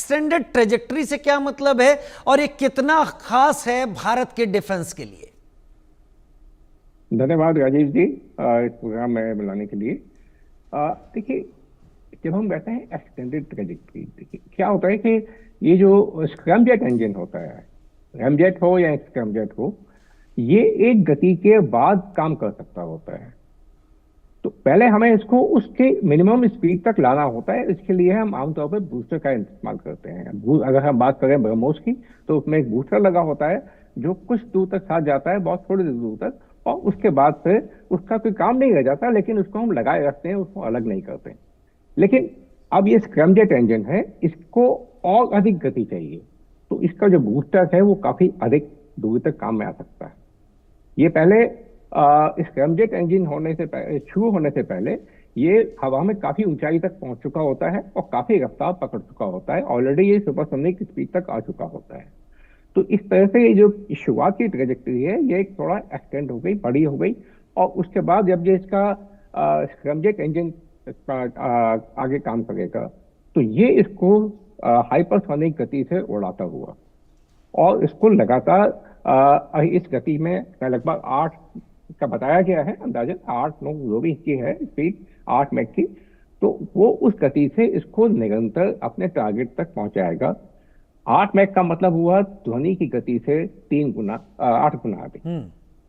Extended trajectory से क्या मतलब है और ये कितना खास है भारत के डिफेंस के लिए? धन्यवाद राजीव जी, इस प्रोग्राम में बुलाने के लिए। देखिए, जब हम कहते हैं एक्सटेंडेड ट्रेजेक्टरी, देखिए क्या होता है कि ये जो स्क्रैमजेट इंजन होता है, रैमजेट हो या स्क्रैमजेट हो, ये एक गति के बाद काम कर सकता होता है। तो पहले हमें इसको उसके मिनिमम स्पीड तक लाना होता है। इसके लिए हम आमतौर पर बूस्टर का इस्तेमाल करते हैं। अगर हम बात करें ब्रह्मोस की, तो उसमें एक बूस्टर लगा होता है जो कुछ दूर तक साथ जाता है, बहुत थोड़ी दूर तक, और उसके बाद से उसका कोई काम नहीं रह जाता, लेकिन उसको हम लगाए रखते हैं, उसको अलग नहीं करते। लेकिन अब ये स्क्रैमजेट इंजन है, इसको और अधिक गति चाहिए, तो इसका जो बूस्टर है वो काफी अधिक दूर तक काम में आ सकता है। ये पहले स्क्रैमजेट इंजन होने से शुरू होने से पहले ये हवा में काफी ऊंचाई तक पहुंच चुका होता है और काफी रफ्तार पकड़ चुका होता है। ऑलरेडी ये सुपरसोनिक स्पीड तक आ चुका होता है। तो इस तरह से ये जो शुरुआत की ट्रेजेक्टरी है, ये थोड़ा एक्सटेंड हो गई, बड़ी हो गई। और उसके बाद जब ये इसका स्क्रैमजेट इंजन आगे काम करेगा, तो ये इसको हाइपरसोनिक गति से उड़ाता हुआ, और इसको लगातार इस गति में लगभग 8 का बताया गया है, अंदाजन 8-9 जो भी इसकी है स्पीड, 8 मैक की, तो वो उस गति से इसको निरंतर अपने टारगेट तक पहुंचाएगा। 8 मैक का मतलब हुआ ध्वनि की गति से 8 गुना अधिक,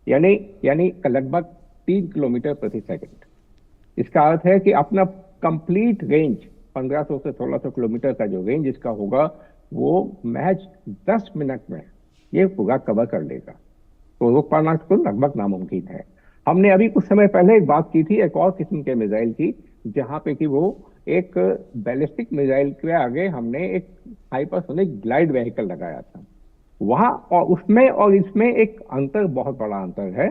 यानी यानी लगभग 3 किलोमीटर प्रति सेकंड। इसका अर्थ है कि अपना कंप्लीट रेंज 1500 से 1600 किलोमीटर का जो रेंज इसका होगा, वो महज 10 मिनट में ये पूरा कवर कर लेगा। तो रोक पाना तो लगभग नामुमकिन है। हमने अभी कुछ समय पहले एक बात की थी एक और किस्म के मिसाइल की, जहां पे कि वो एक बैलिस्टिक मिसाइल के आगे हमने एक हाइपरसोनिक ग्लाइड व्हीकल लगाया था। वहां और उसमें और इसमें एक अंतर, बहुत बड़ा अंतर है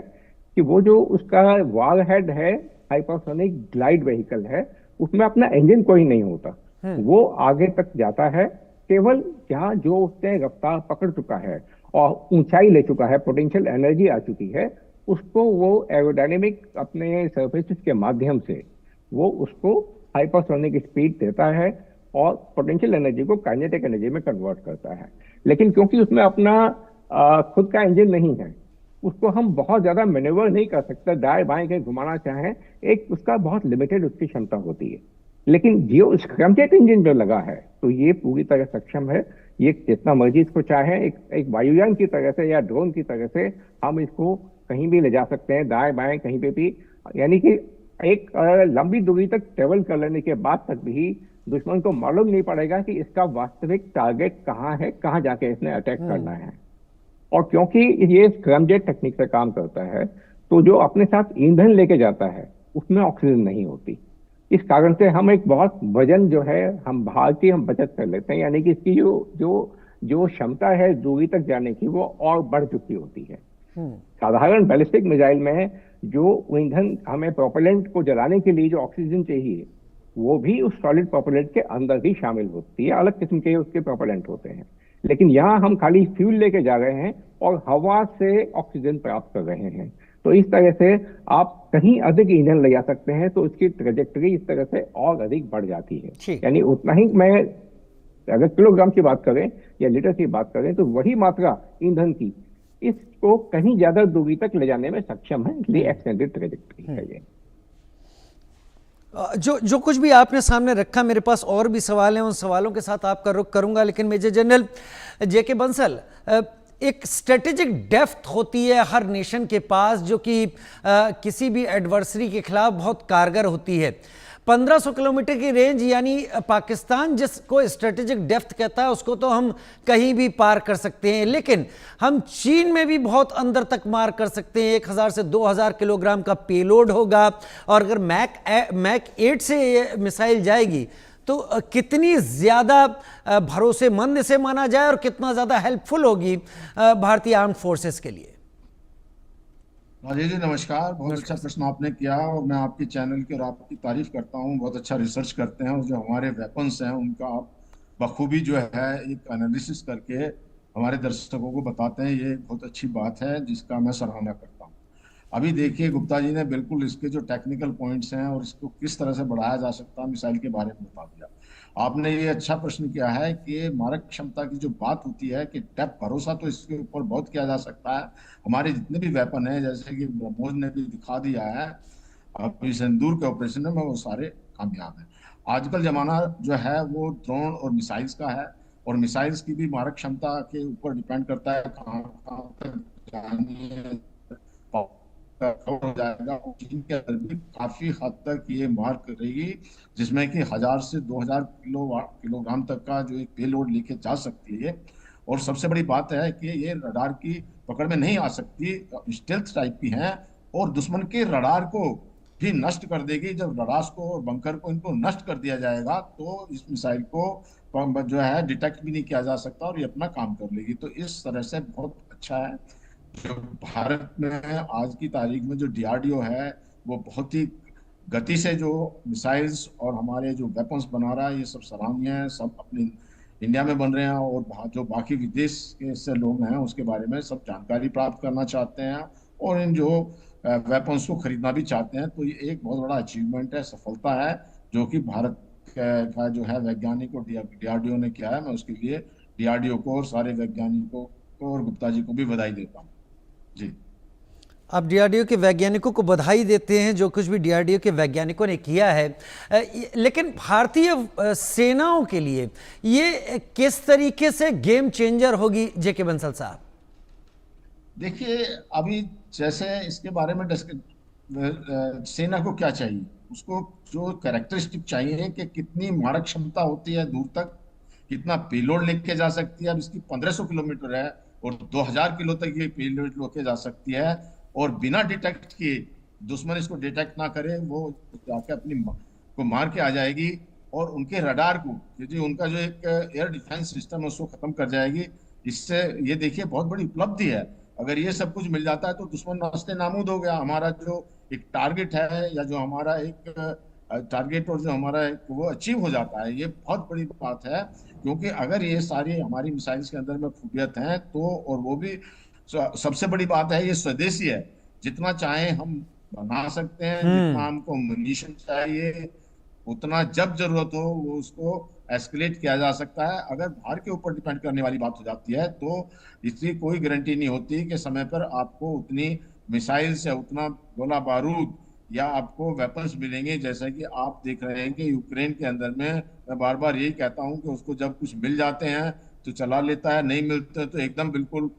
कि वो जो उसका वार हेड है, हाइपरसोनिक ग्लाइड व्हीकल है, उसमें अपना इंजन कोई नहीं होता। वो आगे तक जाता है केवल जहां जो उसने रफ्तार पकड़ चुका है और ऊंचाई ले चुका है, पोटेंशियल एनर्जी आ चुकी है, उसको वो एरोडायनेमिक अपने सर्फेसिस के माध्यम से वो उसको हाइपरसोनिक स्पीड देता है और पोटेंशियल एनर्जी को काइनेटिक एनर्जी में कन्वर्ट करता है। लेकिन क्योंकि उसमें अपना खुद का इंजन नहीं है, उसको हम बहुत ज्यादा मैनेवर नहीं कर सकते, दाएं बाएं कहीं घुमाना चाहें, एक उसका बहुत लिमिटेड उसकी क्षमता होती है। लेकिन जो स्क्रैमजेट इंजन जो लगा है, तो ये पूरी तरह सक्षम है। ये जितना मर्जी इसको चाहे एक वायुयान की तरह से या ड्रोन की तरह से हम इसको कहीं भी ले जा सकते हैं, दाएं बाएं कहीं पे भी। यानी कि एक लंबी दूरी तक ट्रेवल कर लेने के बाद तक भी दुश्मन को मालूम नहीं पड़ेगा कि इसका वास्तविक टारगेट कहाँ है, कहाँ जाके इसने अटैक करना है। और क्योंकि ये स्क्रैमजेट टेक्निक से काम करता है, तो जो अपने साथ ईंधन लेके जाता है उसमें ऑक्सीजन नहीं होती। इस कारण से हम एक बहुत वजन जो है हम भार की हम बचत कर लेते हैं, यानी कि इसकी जो जो जो क्षमता है दूरी तक जाने की, वो और बढ़ चुकी होती है। साधारण बैलिस्टिक मिसाइल में जो ईंधन हमें प्रोपेलेंट को जलाने के लिए जो ऑक्सीजन चाहिए, वो भी उस सॉलिड प्रोपेलेंट के अंदर ही शामिल होती है, अलग किस्म के उसके प्रोपेलेंट होते हैं। लेकिन यहाँ हम खाली फ्यूल लेके जा रहे हैं और हवा से ऑक्सीजन प्राप्त कर रहे हैं। तो इस तरह से आप कहीं अधिक ईंधन ले जा सकते हैं, तो उसकी ट्रेजेक्टरी इस तरह से और अधिक बढ़ जाती है। यानी उतना ही, मैं अगर किलोग्राम की बात करें या लीटर की बात करें, तो वही मात्रा ईंधन की इसको कहीं ज्यादा दूरी तक ले जाने में सक्षम है। इसलिए एक्सटेंडेड ट्रेजेक्टरी है ये। जो कुछ भी आपने सामने रखा, मेरे पास और भी सवाल हैं, उन सवालों के साथ आपका रुख करूंगा। लेकिन मेजर जनरल जेके बंसल, एक स्ट्रेटेजिक डेप्थ होती है हर नेशन के पास, जो कि किसी भी एडवर्सरी के खिलाफ बहुत कारगर होती है। 1500 किलोमीटर की रेंज, यानी पाकिस्तान जिसको स्ट्रेटेजिक डेप्थ कहता है, उसको तो हम कहीं भी पार कर सकते हैं। लेकिन हम चीन में भी बहुत अंदर तक मार कर सकते हैं। 1000 से 2000 किलोग्राम का पेलोड होगा, और अगर मैक 8 से ये मिसाइल जाएगी तो कितनी ज़्यादा भरोसेमंद इसे माना जाए और कितना ज़्यादा हेल्पफुल होगी भारतीय आर्म्ड फोर्सेस के लिए? राजेश जी नमस्कार, बहुत अच्छा प्रश्न आपने किया और मैं आपके चैनल की और आपकी तारीफ करता हूँ। बहुत अच्छा रिसर्च करते हैं और जो हमारे वेपन्स हैं उनका आप बखूबी जो है एक एनालिसिस करके हमारे दर्शकों को बताते हैं। ये बहुत अच्छी बात है जिसका मैं सराहना करता हूँ। अभी देखिए गुप्ता जी ने बिल्कुल इसके जो टेक्निकल पॉइंट्स हैं और इसको किस तरह से बढ़ाया जा सकता है मिसाइल के बारे में बता दिया। आपने ये अच्छा प्रश्न किया है कि मारक क्षमता की जो बात होती है कि डेप्थ, भरोसा तो इसके ऊपर बहुत किया जा सकता है। हमारे जितने भी वेपन हैं, जैसे कि ब्रह्मोस ने भी दिखा दिया है अभी सिंदूर के ऑपरेशन में, वो सारे कामयाब हैं। आजकल जमाना जो है वो ड्रोन और मिसाइल्स का है, और मिसाइल्स की भी मारक क्षमता के ऊपर डिपेंड करता है कहाँ कहाँ तक जानी है, कवर हो जाएगा। और चीन के अंदर भी काफी हद तक ये मार करेगी, जिसमें कि 1000 से 2000 किलोग्राम तक का जो एक पेलोड लेके जा सकती है ये। और सबसे बड़ी बात है कि ये रडार की पकड़ में नहीं आ सकती, स्टेल्थ टाइप की हैं, और दुश्मन के रडार को भी नष्ट कर देगी। जब रडार्स को और बंकर को इनको नष्ट कर दिया जाएगा तो इस मिसाइल को जो है डिटेक्ट भी नहीं किया जा सकता और ये अपना काम कर लेगी। तो इस तरह से बहुत अच्छा है। जो भारत में आज की तारीख में जो डीआरडीओ है वो बहुत ही गति से जो मिसाइल्स और हमारे जो वेपन्स बना रहा है, ये सब सराहनीय है। सब अपने इंडिया में बन रहे हैं, और जो बाकी विदेश के से लोग हैं उसके बारे में सब जानकारी प्राप्त करना चाहते हैं और इन जो वेपन्स को खरीदना भी चाहते हैं। तो ये एक बहुत बड़ा अचीवमेंट है, सफलता है, जो कि भारत का जो है वैज्ञानिक और डीआरडीओ ने किया है। मैं उसके लिए डीआरडीओ को और सारे वैज्ञानिकों को और गुप्ता जी को भी बधाई देता हूँ। जी। आप डीआरडीओ के वैज्ञानिकों को बधाई देते हैं जो कुछ भी डीआरडीओ के वैज्ञानिकों ने किया है, लेकिन भारतीय सेनाओं के लिए ये किस तरीके से गेम चेंजर होगी जेके बंसल साहब? देखिए अभी जैसे इसके बारे में सेना को क्या चाहिए, उसको जो कैरेक्टरिस्टिक चाहिए कि कितनी मारक क्षमता होती है, दूर तक कितना पेलोड लेके जा सकती है। अब इसकी 1500 किलोमीटर है और 2000 किलो तक ये पेलोड लेके जा सकती है, और बिना डिटेक्ट किए, दुश्मन इसको डिटेक्ट ना करे, वो जाके अपनी को मार के आ जाएगी और उनके रडार को, क्योंकि उनका जो एक एयर डिफेंस सिस्टम है उसको खत्म कर जाएगी। इससे ये देखिए बहुत बड़ी उपलब्धि है। अगर ये सब कुछ मिल जाता है तो दुश्मन रास्ते नामूद हो गया। हमारा जो एक टारगेट है, या जो हमारा एक टारगेट और जो हमारा एक वो अचीव हो जाता है, ये बहुत बड़ी बात है। क्योंकि अगर ये सारी हमारी मिसाइल्स के अंदर में खूबियत हैं तो, और वो भी सबसे बड़ी बात है ये स्वदेशी है, जितना चाहे हम बना सकते हैं, जितना हमको म्यूनिशन चाहिए उतना जब जरूरत हो वो उसको एस्केलेट किया जा सकता है। अगर बाहर के ऊपर डिपेंड करने वाली बात हो जाती है तो इसकी कोई गारंटी नहीं होती कि समय पर आपको उतनी मिसाइल्स या उतना गोला बारूद या आपको वेपन्स मिलेंगे। जैसा कि आप देख रहे हैं कि यूक्रेन के अंदर में, मैं बार बार यही कहता हूं कि उसको जब कुछ मिल जाते हैं तो चला लेता है, नहीं मिलते तो एकदम बिल्कुल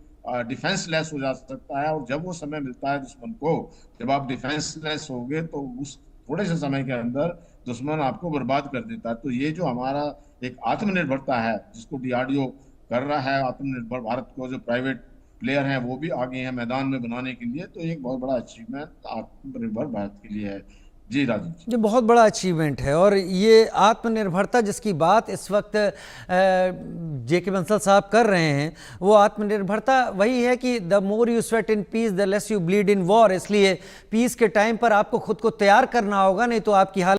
डिफेंस लेस हो जा सकता है। और जब वो समय मिलता है दुश्मन को, जब आप डिफेंस लेस होगे तो उस थोड़े से समय के अंदर दुश्मन आपको बर्बाद कर देता है। तो ये जो हमारा एक आत्मनिर्भरता है जिसको डीआरडीओ कर रहा है, आत्मनिर्भर भारत को जो प्राइवेट प्लेयर हैं वो भी आगे हैं मैदान में बनाने के लिए, तो एक बहुत बड़ा अचीवमेंट आत्मनिर्भर भारत के लिए है। जी राजीव जी, ये बहुत बड़ा अचीवमेंट है। और ये आत्मनिर्भरता जिसकी बात इस वक्त जेके बंसल साहब कर रहे हैं, वो आत्मनिर्भरता वही है कि the more you sweat in peace the less you bleed in war. इसलिए पीस के टाइम पर आपको खुद को तैयार करना होगा, नहीं तो आपकी हालत